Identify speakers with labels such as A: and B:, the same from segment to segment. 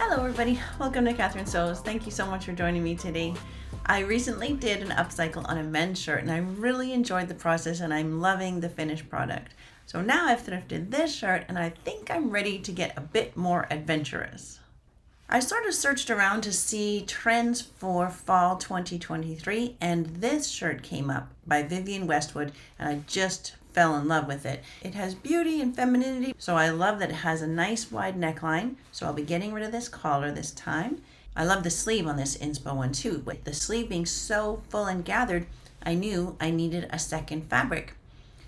A: Hello everybody, welcome to Catherine Sews. Thank you so much for joining me today. I recently did an upcycle on a men's shirt and I really enjoyed the process and I'm loving the finished product. So now I've thrifted this shirt and I think I'm ready to get a bit more adventurous. I sort of searched around to see trends for fall 2023 and this shirt came up by Vivienne Westwood and I just fell in love with it. It has beauty and femininity, so I love that it has a nice wide neckline. So I'll be getting rid of this collar this time. I love the sleeve on this Inspo one too. With the sleeve being so full and gathered, I knew I needed a second fabric.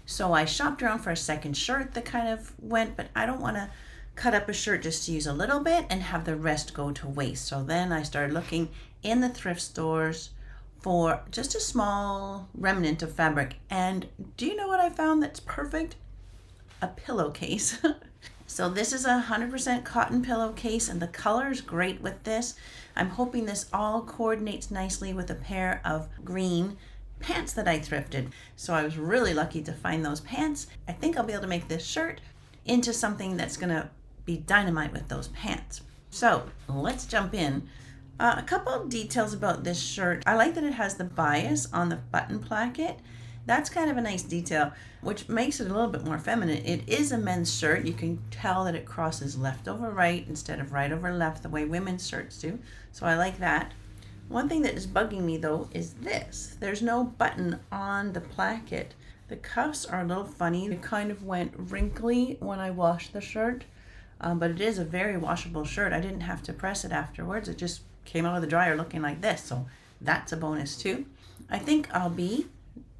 A: So I shopped around for a second shirt that kind of went, but I don't want to cut up a shirt just to use a little bit and have the rest go to waste. So then I started looking in the thrift stores for just a small remnant of fabric. And do you know what I found that's perfect? A pillowcase. So this is a 100% cotton pillowcase and the color is great with this. I'm hoping this all coordinates nicely with a pair of green pants that I thrifted. So I was really lucky to find those pants. I think I'll be able to make this shirt into something that's gonna be dynamite with those pants. So let's jump in. A couple of details about this shirt. I like that it has the bias on the button placket. That's kind of a nice detail, which makes it a little bit more feminine. It is a men's shirt. You can tell that it crosses left over right instead of right over left the way women's shirts do. So I like that. One thing that is bugging me though is this. There's no button on the placket. The cuffs are a little funny. They kind of went wrinkly when I washed the shirt, but it is a very washable shirt. I didn't have to press it afterwards. It just came out of the dryer looking like this, so that's a bonus too. I think I'll be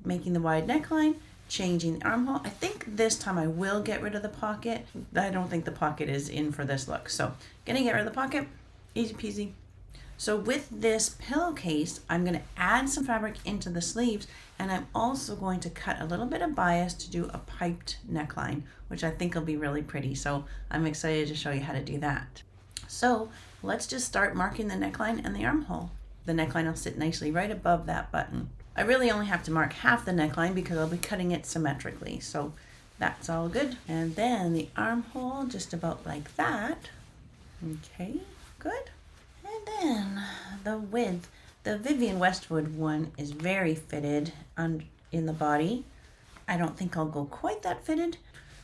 A: making the wide neckline, changing the armhole. I think this time I will get rid of the pocket. I don't think the pocket is in for this look, so gonna get rid of the pocket, easy peasy. So with this pillowcase, I'm gonna add some fabric into the sleeves and I'm also going to cut a little bit of bias to do a piped neckline, which I think will be really pretty. So I'm excited to show you how to do that. So let's just start marking the neckline and the armhole. The neckline will sit nicely right above that button. I really only have to mark half the neckline because I'll be cutting it symmetrically. So that's all good. And then the armhole, just about like that. Okay, good. And then the width. The Vivienne Westwood one is very fitted in the body. I don't think I'll go quite that fitted.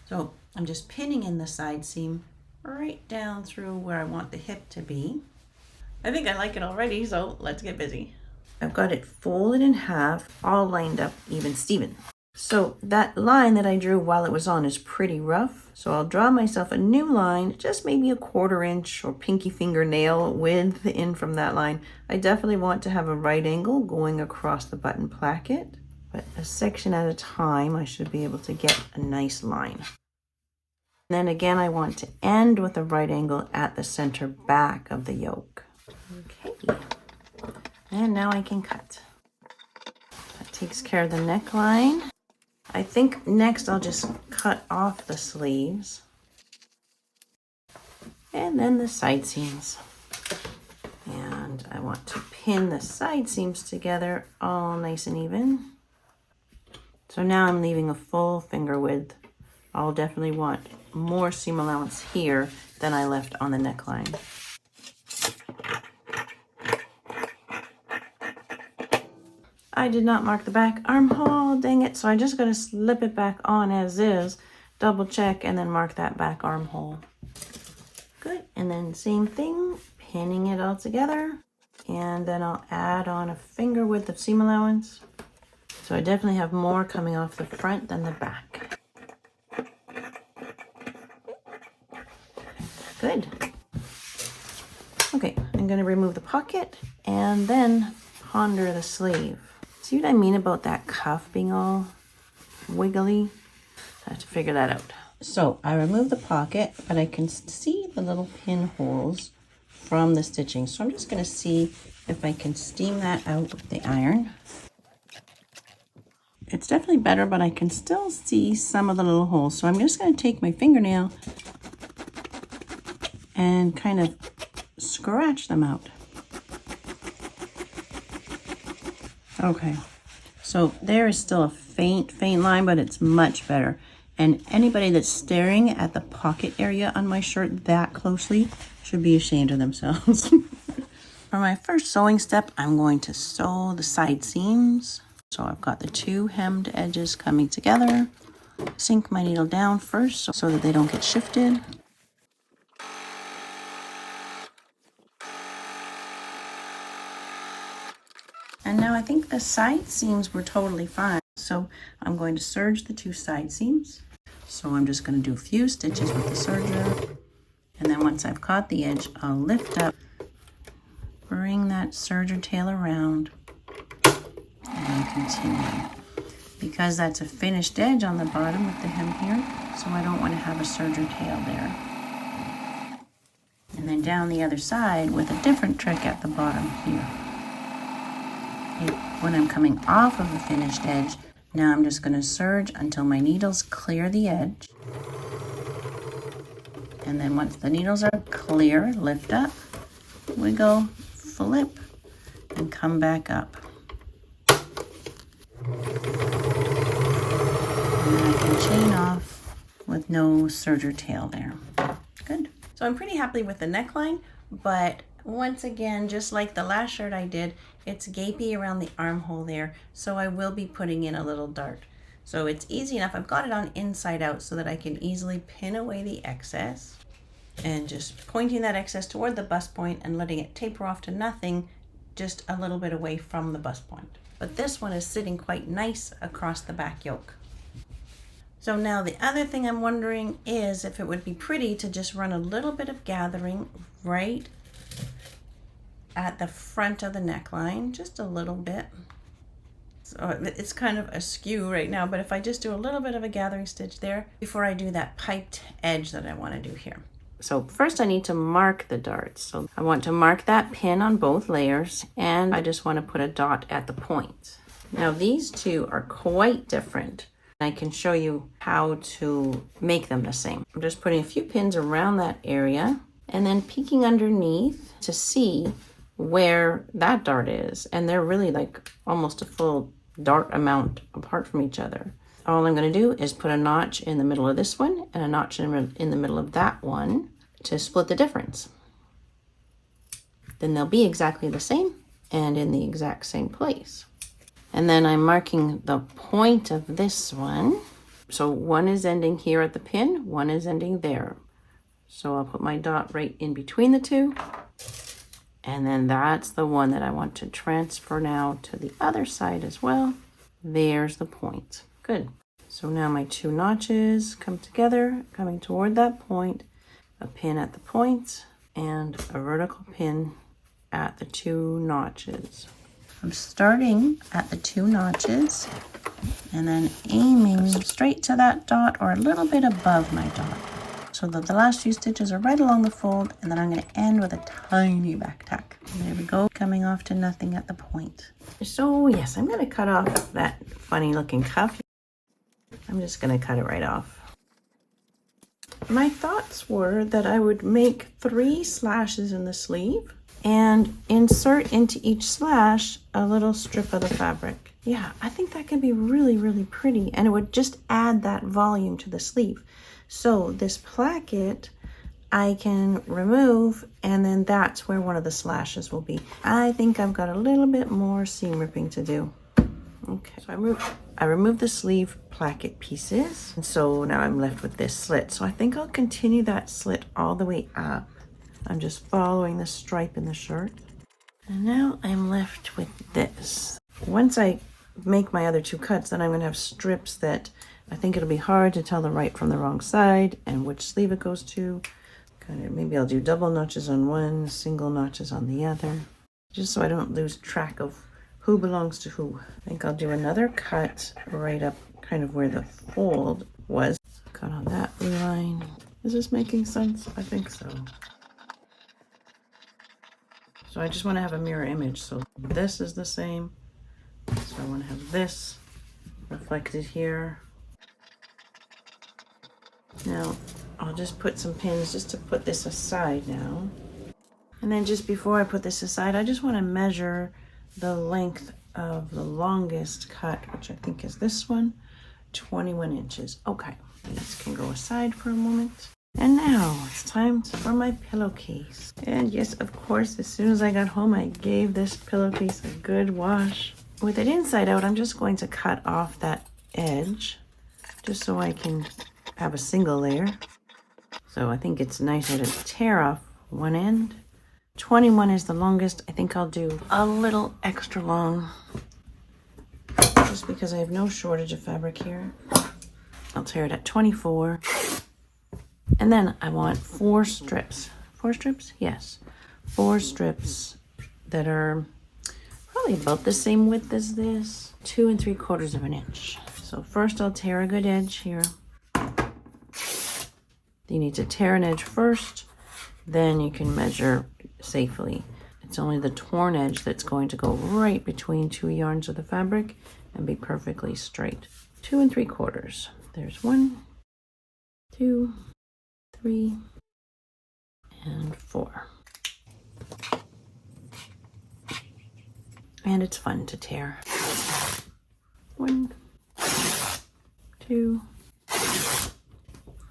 A: So I'm just pinning in the side seam right down through where I want the hip to be. I think I like it already, so let's get busy. I've got it folded in half, all lined up even Steven. So that line that I drew while it was on is pretty rough. So I'll draw myself a new line, just maybe a 1/4 inch or pinky fingernail width in from that line. I definitely want to have a right angle going across the button placket, but a section at a time, I should be able to get a nice line. Then again, I want to end with a right angle at the center back of the yoke. Okay, and now I can cut. That takes care of the neckline. I think next I'll just cut off the sleeves and then the side seams. And I want to pin the side seams together all nice and even. So now I'm leaving a full finger width. I'll definitely want more seam allowance here than I left on the neckline. I did not mark the back armhole, dang it, so I'm just going to slip it back on as is, double check, and then mark that back armhole. Good, and then same thing, pinning it all together, and then I'll add on a finger width of seam allowance. So I definitely have more coming off the front than the back. Good. Okay, I'm going to remove the pocket and then ponder the sleeve. See what I mean about that cuff being all wiggly? I have to figure that out. So I removed the pocket, but I can see the little pinholes from the stitching. So I'm just going to see if I can steam that out with the iron. It's definitely better, but I can still see some of the little holes. So I'm just going to take my fingernail and kind of scratch them out. Okay, so there is still a faint line, but it's much better. And anybody that's staring at the pocket area on my shirt that closely Should be ashamed of themselves. For my first sewing step, I'm going to sew the side seams. So I've got the two hemmed edges coming together. Sink my needle down first so that they don't get shifted. And now I think the side seams were totally fine. So I'm going to serge the two side seams. So I'm just going to do a few stitches with the serger. And then once I've caught the edge, I'll lift up, bring that serger tail around, and then continue. Because that's a finished edge on the bottom with the hem here, so I don't want to have a serger tail there. And then down the other side with a different trick at the bottom here. When I'm coming off of a finished edge, now I'm just going to serge until my needles clear the edge. And then once the needles are clear, lift up, wiggle, flip, and come back up. And then I can chain off with no serger tail there. Good. So I'm pretty happy with the neckline, but once again, just like the last shirt I did, it's gapey around the armhole there, so I will be putting in a little dart. So it's easy enough. I've got it on inside out so that I can easily pin away the excess and just pointing that excess toward the bust point and letting it taper off to nothing, just a little bit away from the bust point. But this one is sitting quite nice across the back yoke. So now the other thing I'm wondering is if it would be pretty to just run a little bit of gathering right at the front of the neckline, just a little bit. So it's kind of askew right now, but if I just do a little bit of a gathering stitch there before I do that piped edge that I want to do here. So first I need to mark the darts. So I want to mark that pin on both layers, and I just want to put a dot at the point. Now these two are quite different. I can show you how to make them the same. I'm just putting a few pins around that area and then peeking underneath to see where that dart is. And they're really like almost a full dart amount apart from each other. All I'm going to do is put a notch in the middle of this one and a notch in the middle of that one to split the difference. Then they'll be exactly the same and in the exact same place. And then I'm marking the point of this one. So one is ending here at the pin, one is ending there. So I'll put my dot right in between the two. And then that's the one that I want to transfer now to the other side as well. There's the point. Good. So now my two notches come together, coming toward that point, a pin at the point, and a vertical pin at the two notches. I'm starting at the two notches and then aiming straight to that dot or a little bit above my dot, so that the last few stitches are right along the fold, and then I'm going to end with a tiny back tack. There we go, coming off to nothing at the point. So yes, I'm going to cut off that funny looking cuff. I'm just going to cut it right off. My thoughts were that I would make 3 slashes in the sleeve and insert into each slash a little strip of the fabric. Yeah, I think that could be really, really pretty, and it would just add that volume to the sleeve. So this placket I can remove, and then that's where one of the slashes will be. I think I've got a little bit more seam ripping to do. Okay, so I removed the sleeve placket pieces, and so now I'm left with this slit. So I think I'll continue that slit all the way up. I'm just following the stripe in the shirt. And now I'm left with this. Once I make my other 2 cuts, then I'm going to have strips that I think it'll be hard to tell the right from the wrong side and which sleeve it goes to. Kind of, maybe I'll do double notches on one, single notches on the other, just so I don't lose track of who belongs to who. I think I'll do another cut right up kind of where the fold was. Cut on that blue line. Is this making sense? I think so. So I just want to have a mirror image. So this is the same. So I want to have this reflected here. Now I'll just put some pins just to put this aside now. And then just before I put this aside, I just want to measure the length of the longest cut, which I think is this one, 21 inches. Okay, this can go aside for a moment. And now it's time for my pillowcase. And yes, of course, as soon as I got home, I gave this pillowcase a good wash. With it inside out, I'm just going to cut off that edge just so I can have a single layer. So I think it's nicer to tear off one end. 21 is the longest. I think I'll do a little extra long just because I have no shortage of fabric here. I'll tear it at 24. And then I want 4 strips. 4 strips? Yes. 4 strips that are probably about the same width as this. 2 3/4 of an inch. So first I'll tear a good edge here. You need to tear an edge first, then you can measure safely. It's only the torn edge that's going to go right between 2 yards of the fabric and be perfectly straight. 2 3/4. There's 1, 2, 3, and 4. And it's fun to tear. 1, 2,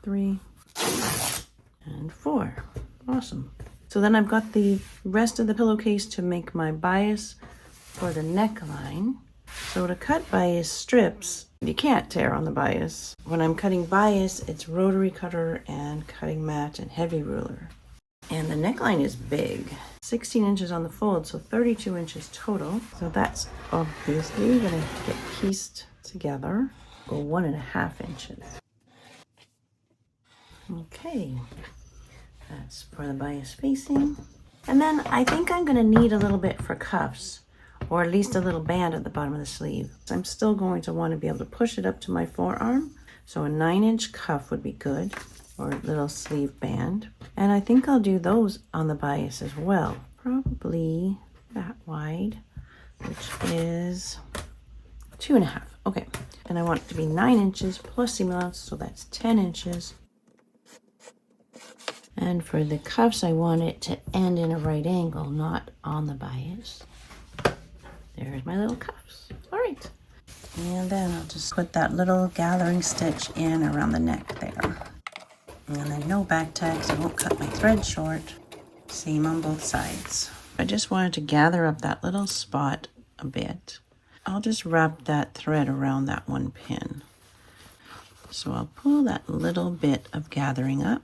A: 3, and 4. Awesome. So then I've got the rest of the pillowcase to make my bias for the neckline. So to cut bias strips, you can't tear on the bias. When I'm cutting bias, it's rotary cutter and cutting mat and heavy ruler. And the neckline is big, 16 inches on the fold, so 32 inches total. So that's obviously gonna get pieced together. Go 1.5 inches. Okay, that's for the bias facing. And then I think I'm gonna need a little bit for cuffs, or at least a little band at the bottom of the sleeve. So I'm still going to want to be able to push it up to my forearm. So a 9-inch cuff would be good, or a little sleeve band. And I think I'll do those on the bias as well. Probably that wide, which is 2.5. Okay, and I want it to be 9 inches plus seam allowance, so that's 10 inches. And for the cuffs, I want it to end in a right angle, not on the bias. There's my little cuffs. All right. And then I'll just put that little gathering stitch in around the neck there. And then no back tags, I won't cut my thread short. Same on both sides. I just wanted to gather up that little spot a bit. I'll just wrap that thread around that one pin. So I'll pull that little bit of gathering up.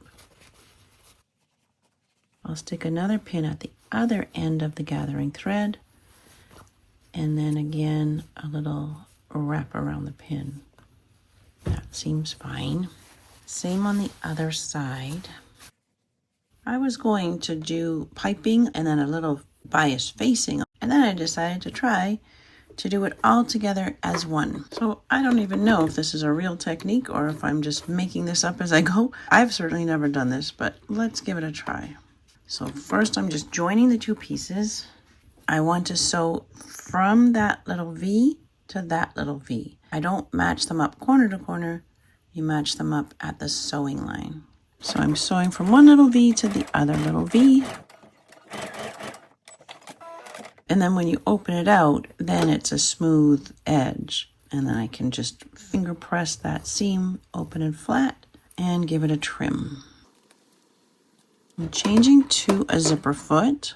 A: I'll stick another pin at the other end of the gathering thread, and then again a little wrap around the pin. That seems fine. Same on the other side. I was going to do piping and then a little bias facing, and then I decided to try to do it all together as one. So I don't even know if this is a real technique or if I'm just making this up as I go. I've certainly never done this, but let's give it a try. So first I'm just joining the 2 pieces. I want to sew from that little V to that little V. I don't match them up corner to corner. You match them up at the sewing line. So I'm sewing from one little V to the other little V. And then when you open it out, then it's a smooth edge. And then I can just finger press that seam open and flat and give it a trim. I'm changing to a zipper foot.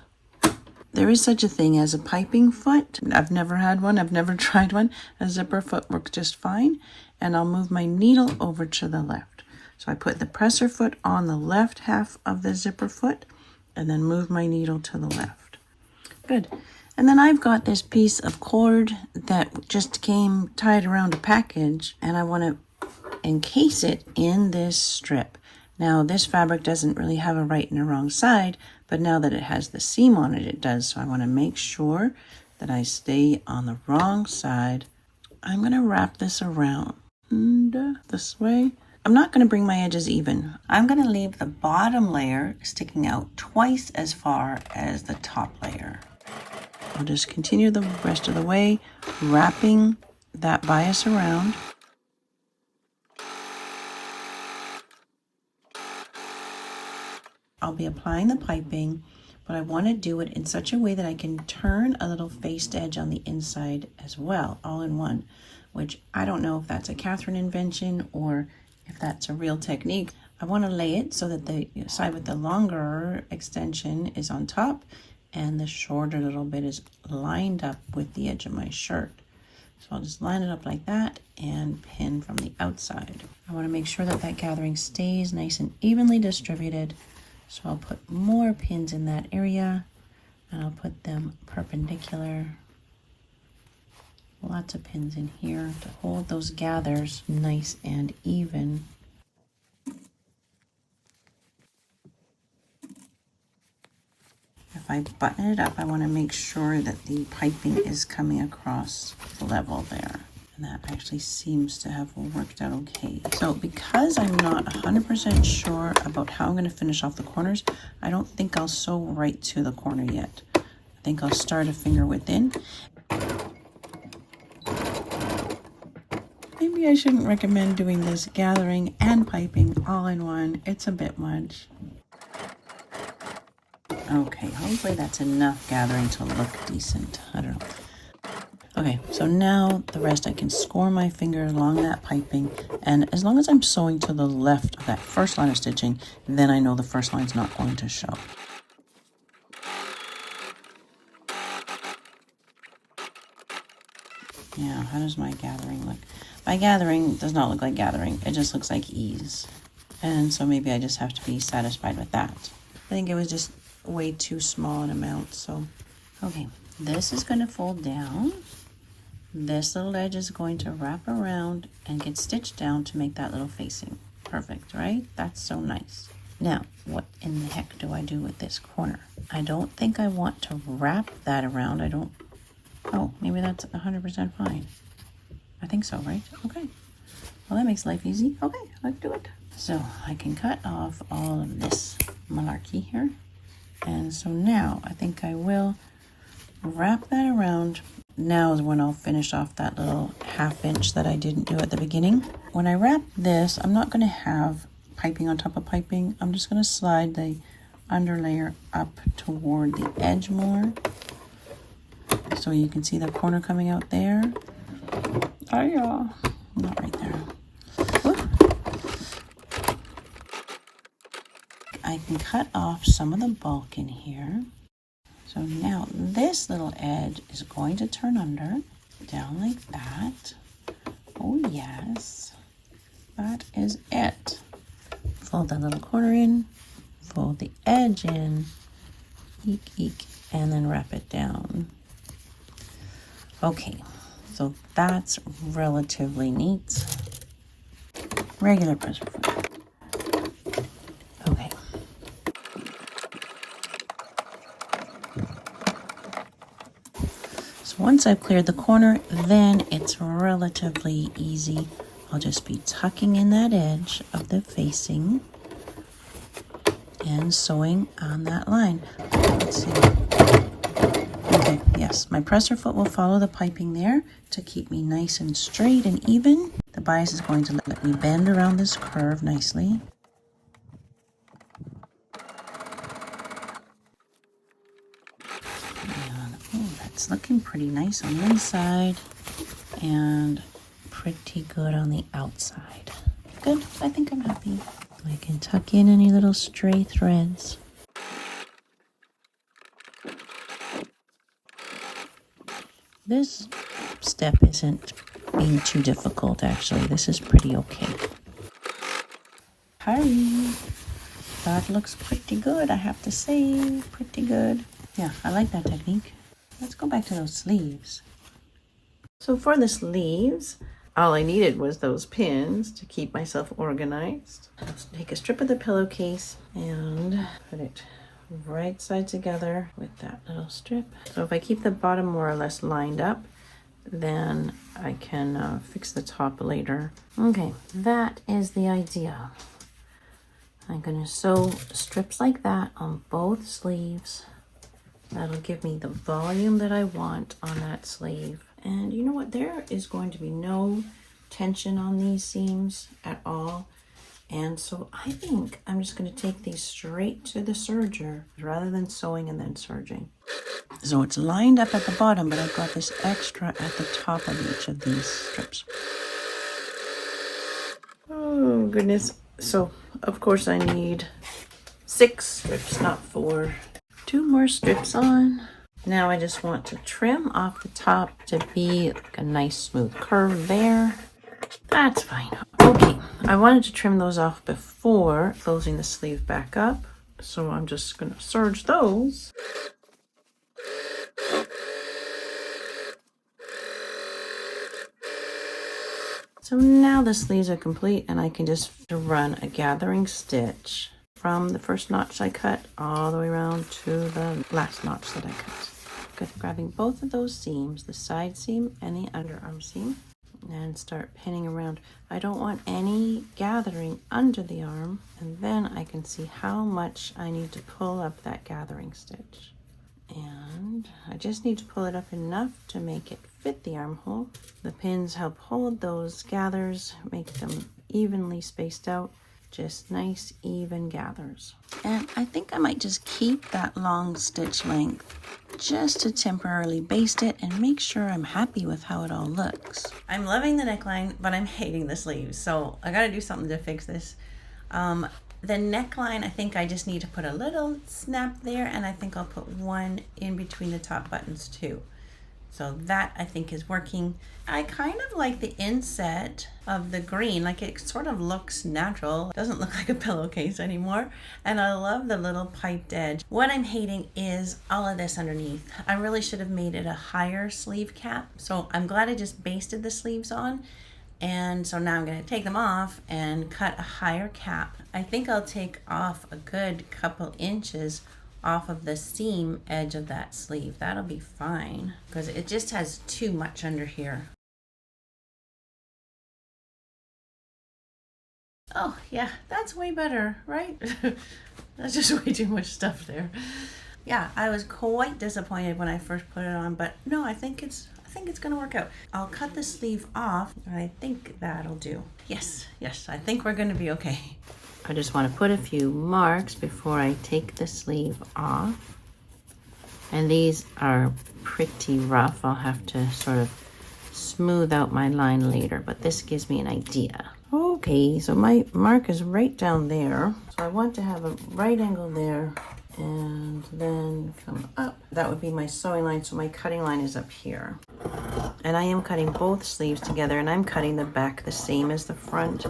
A: There is such a thing as a piping foot. I've never had one. I've never tried one. A zipper foot works just fine. And I'll move my needle over to the left. So I put the presser foot on the left half of the zipper foot and then move my needle to the left. Good. And then I've got this piece of cord that just came tied around a package, and I want to encase it in this strip. Now this fabric doesn't really have a right and a wrong side, but now that it has the seam on it, it does. So I want to make sure that I stay on the wrong side. I'm going to wrap this around this way. I'm not going to bring my edges even. I'm going to leave the bottom layer sticking out twice as far as the top layer. I'll just continue the rest of the way, wrapping that bias around. I'll be applying the piping, but I want to do it in such a way that I can turn a little faced edge on the inside as well, all in one, which I don't know if that's a Catherine invention or if that's a real technique. I want to lay it so that the side with the longer extension is on top and the shorter little bit is lined up with the edge of my shirt. So I'll just line it up like that and pin from the outside. I want to make sure that that gathering stays nice and evenly distributed. So I'll put more pins in that area and I'll put them perpendicular. Lots of pins in here to hold those gathers nice and even. If I button it up, I want to make sure that the piping is coming across level there. And that actually seems to have worked out okay. So because I'm not 100% sure about how I'm going to finish off the corners, I don't think I'll sew right to the corner yet. I think I'll start a finger within. Maybe I shouldn't recommend doing this gathering and piping all in one. It's a bit much. Okay, hopefully that's enough gathering to look decent. I don't know. Okay, so now the rest I can score my finger along that piping, and as long as I'm sewing to the left of that first line of stitching, then I know the first line's not going to show. Yeah, how does my gathering look? My gathering does not look like gathering. It just looks like ease. And so maybe I just have to be satisfied with that. I think it was just way too small an amount. So, okay, this is going to fold down. This little edge is going to wrap around and get stitched down to make that little facing. Perfect, right? That's so nice. Now, what in the heck do I do with this corner? I don't think I want to wrap that around. Oh, maybe that's 100% fine. I think so, right? Okay. Well, that makes life easy. Okay, let's do it. So I can cut off all of this malarkey here. And so now I think I will wrap that around. Now is when I'll finish off that little 1/2 inch that I didn't do at the beginning. When I wrap this, I'm not going to have piping on top of piping. I'm just going to slide the underlayer up toward the edge more. So you can see the corner coming out there. Oh yeah, not right there. Whoop. I can cut off some of the bulk in here. So now this little edge is going to turn under, down like that. Oh yes, that is it. Fold that little corner in, fold the edge in, eek, eek, and then wrap it down. Okay, so that's relatively neat. Regular presser foot. Okay. So once I've cleared the corner, then it's relatively easy. I'll just be tucking in that edge of the facing and sewing on that line. Let's see. Okay, yes, my presser foot will follow the piping there to keep me nice and straight and even. The bias is going to let me bend around this curve nicely. And, oh, that's looking pretty nice on the inside and pretty good on the outside. Good, I think I'm happy. I can tuck in any little stray threads. This step isn't being too difficult, actually. This is pretty okay. Hurry. That looks pretty good, I have to say. Pretty good. Yeah, I like that technique. Let's go back to those sleeves. So for the sleeves, all I needed was those pins to keep myself organized. Let's take a strip of the pillowcase and put it right side together with that little strip. So if I keep the bottom more or less lined up, then I can fix the top later. Okay, that is the idea. I'm gonna sew strips like that on both sleeves. That'll give me the volume that I want on that sleeve. And you know what? There is going to be no tension on these seams at all. And so I think I'm just going to take these straight to the serger rather than sewing and then serging. So it's lined up at the bottom, but I've got this extra at the top of each of these strips. Oh goodness. So of course I need 6 strips, not 4. 2 more strips on. Now I just want to trim off the top to be like a nice smooth curve there. That's fine. Okay, I wanted to trim those off before closing the sleeve back up. So I'm just gonna serge those. So now the sleeves are complete and I can just run a gathering stitch from the first notch I cut all the way around to the last notch that I cut. Grabbing both of those seams, the side seam and the underarm seam, and start pinning around. I don't want any gathering under the arm, and then I can see how much I need to pull up that gathering stitch. And I just need to pull it up enough to make it fit the armhole. The pins help hold those gathers, make them evenly spaced out, just nice even gathers. And I think I might just keep that long stitch length just to temporarily baste it and make sure I'm happy with how it all looks. I'm loving the neckline, but I'm hating the sleeves, so I gotta do something to fix this. The neckline, I think I just need to put a little snap there, and I think I'll put one in between the top buttons too. So that I think is working. I kind of like the inset of the green, like it sort of looks natural. It doesn't look like a pillowcase anymore. And I love the little piped edge. What I'm hating is all of this underneath. I really should have made it a higher sleeve cap. So I'm glad I just basted the sleeves on. And so now I'm gonna take them off and cut a higher cap. I think I'll take off a good couple inches off of the seam edge of that sleeve. That'll be fine because it just has too much under here. Oh yeah, that's way better, right? That's just way too much stuff there. Yeah, I was quite disappointed when I first put it on, but no, I think it's gonna work out. I'll cut the sleeve off, and I think that'll do. Yes, I think we're gonna be okay. I just want to put a few marks before I take the sleeve off. And these are pretty rough. I'll have to sort of smooth out my line later, but this gives me an idea. Okay, so my mark is right down there. So I want to have a right angle there and then come up. That would be my sewing line, so my cutting line is up here. And I am cutting both sleeves together, and I'm cutting the back the same as the front.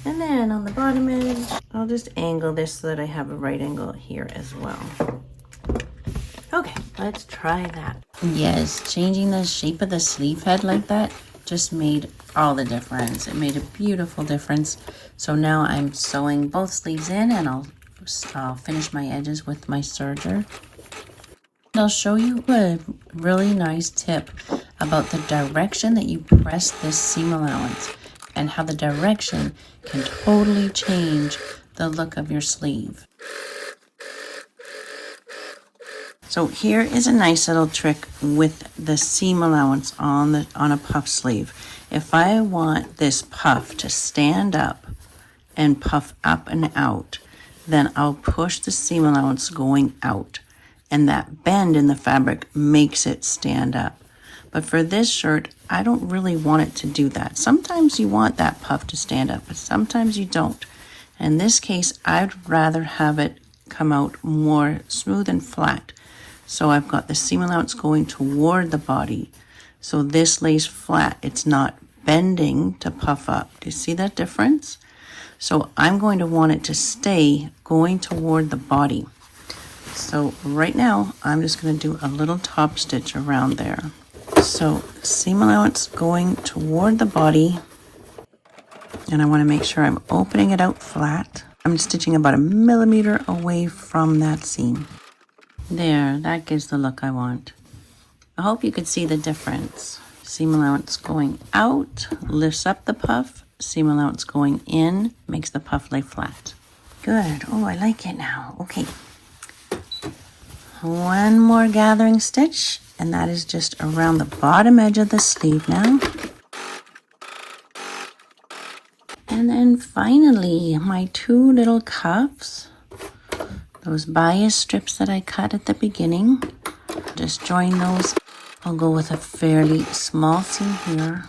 A: And then on the bottom edge, I'll just angle this so that I have a right angle here as well. Okay, let's try that. Yes, changing the shape of the sleeve head like that just made all the difference. It made a beautiful difference. So now I'm sewing both sleeves in, and I'll finish my edges with my serger. And I'll show you a really nice tip about the direction that you press this seam allowance, and how the direction can totally change the look of your sleeve. So here is a nice little trick with the seam allowance on a puff sleeve. If I want this puff to stand up and puff up and out, then I'll push the seam allowance going out, and that bend in the fabric makes it stand up. But for this shirt, I don't really want it to do that. Sometimes you want that puff to stand up, but sometimes you don't. In this case, I'd rather have it come out more smooth and flat. So I've got the seam allowance going toward the body. So this lays flat. It's not bending to puff up. Do you see that difference? So I'm going to want it to stay going toward the body. So right now, I'm just going to do a little top stitch around there. So seam allowance going toward the body, and I want to make sure I'm opening it out flat. I'm stitching about 1 millimeter away from that seam. There, that gives the look I want. I hope you could see the difference. Seam allowance going out lifts up the puff. Seam allowance going in makes the puff lay flat. Good. Oh, I like it now. Okay. One more gathering stitch, and that is just around the bottom edge of the sleeve now. And then finally, my 2 little cuffs, those bias strips that I cut at the beginning, just join those. I'll go with a fairly small seam here.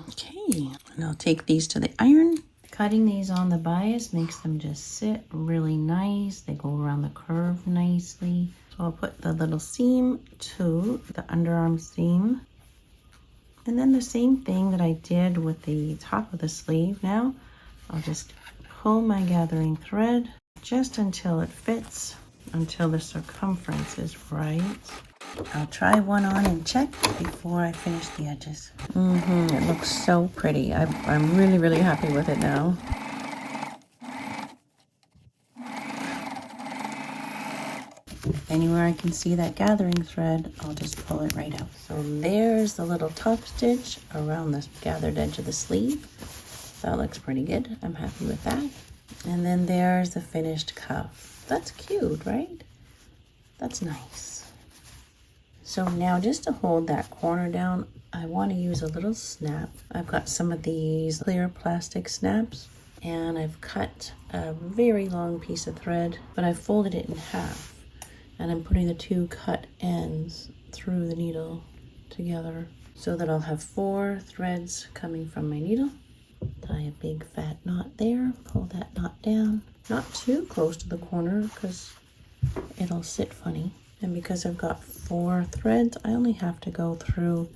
A: Okay, And I'll take these to the iron. Cutting these on the bias makes them just sit really nice. They go around the curve nicely. So I'll put the little seam to the underarm seam. And then the same thing that I did with the top of the sleeve now, I'll just pull my gathering thread just until it fits, until the circumference is right. I'll try one on and check before I finish the edges. It looks so pretty. I'm really, really happy with it now. Anywhere I can see that gathering thread, I'll just pull it right out. So there's the little top stitch around the gathered edge of the sleeve. That looks pretty good. I'm happy with that. And then there's the finished cuff. That's cute, right? That's nice. So now just to hold that corner down, I want to use a little snap. I've got some of these clear plastic snaps and I've cut a very long piece of thread, but I've folded it in half. And I'm putting the two cut ends through the needle together so that I'll have 4 threads coming from my needle. Tie a big fat knot there, pull that knot down. Not too close to the corner because it'll sit funny. And because I've got 4 threads, I only have to go through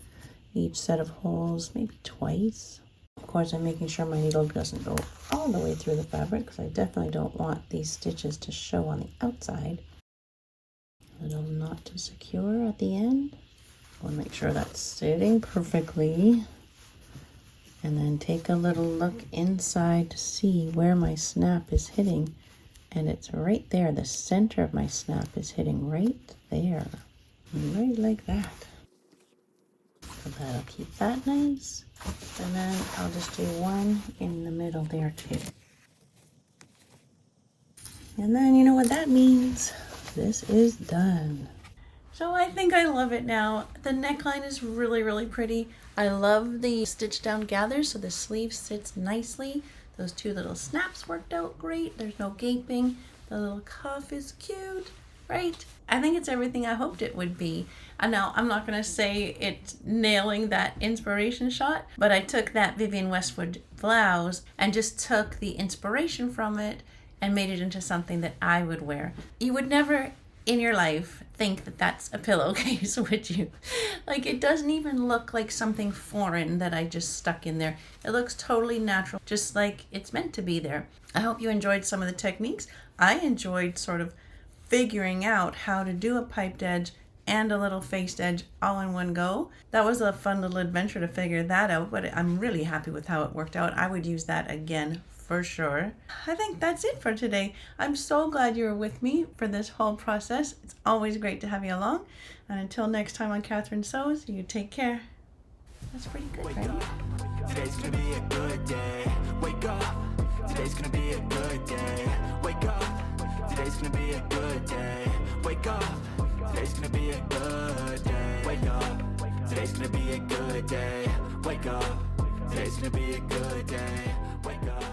A: each set of holes maybe twice. Of course, I'm making sure my needle doesn't go all the way through the fabric because I definitely don't want these stitches to show on the outside. Little knot to secure at the end. I want to make sure that's sitting perfectly. And then take a little look inside to see where my snap is hitting. And it's right there. The center of my snap is hitting right there. Right like that. So that'll keep that nice. And then I'll just do one in the middle there too. And then you know what that means. This is done. So I think I love it now. The neckline is really, really pretty. I love the stitch down gathers so the sleeve sits nicely. Those 2 little snaps worked out great. There's no gaping. The little cuff is cute, right? I think it's everything I hoped it would be. And now I'm not gonna say it's nailing that inspiration shot, but I took that Vivienne Westwood blouse and just took the inspiration from it and made it into something that I would wear. You would never in your life think that that's a pillowcase, would you? Like, it doesn't even look like something foreign that I just stuck in there. It looks totally natural, just like it's meant to be there. I hope you enjoyed some of the techniques. I enjoyed sort of figuring out how to do a piped edge and a little faced edge all in one go. That was a fun little adventure to figure that out, but I'm really happy with how it worked out. I would use that again for sure. I think that's it for today. I'm so glad you were with me for this whole process. It's always great to have you along. And until next time on Catherine Sews, you take care. That's pretty good, right?
B: Today's gonna be a good day. Wake up. Today's gonna be a good day. Wake up. Today's gonna be a good day. Wake up. Today's gonna be a good day. Wake up. Today's gonna be a good day. Wake up. Today's gonna be a good day. Wake up.